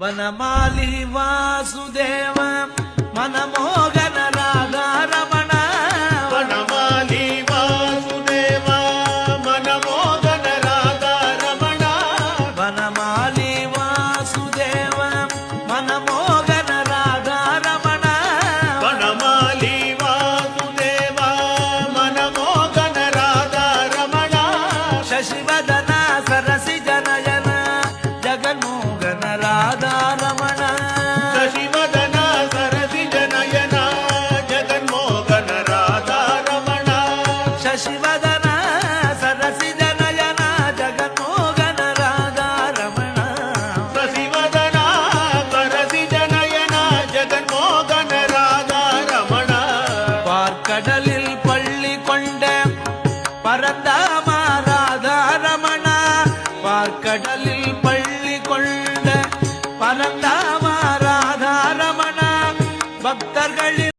ವನಮಾಲಿ ವಾಸುದೇವ ಮನಮೋಗನ ರಾಧಾ ರಮಣ ವನಮಾಲಿ ವಾಸುದೇವ ಮನಮೋಗನ ರಾಧಾ ರಮಣ ವನಮಾಲಿ ವಾಸುದೇವ ಮನಮೋಗನ ರಾಧಾ ರಮಣ ವನಮಾಲಿ ವಾಸುದೇವ ಮನಮೋಗನ ರಾಧಾ ರಮಣ ಶಶಿವದನ ಸರಸಿ ಜನಯನ ಜಗನ್ಮೋಗನ ರಾಧಾ ರಮಣ ಶಶಿವದನ ಸರಸಿ ಜನಯನ ಜಗನ್ಮೋಹನ ರಾಧಾ ರಮಣ ಶಶಿವದನ ಸರಸಿ ಜನಯನ ಜಗನ್ಮೋಗನ ರಾಧಾ ರಮಣ ಶಶಿವದನ ಸರಸಿ ಜನಯನ ಜಗನ್ಮೋಹನ ರಾಧಾ ರಮಣ பார்க்கடலில் பள்ளி கொண்ட பரந்தாம ராதா ரமண பார்க்கடலில் பள்ளி கொண்ட பரந்தாம ராதா ரமண பக்தர்களில்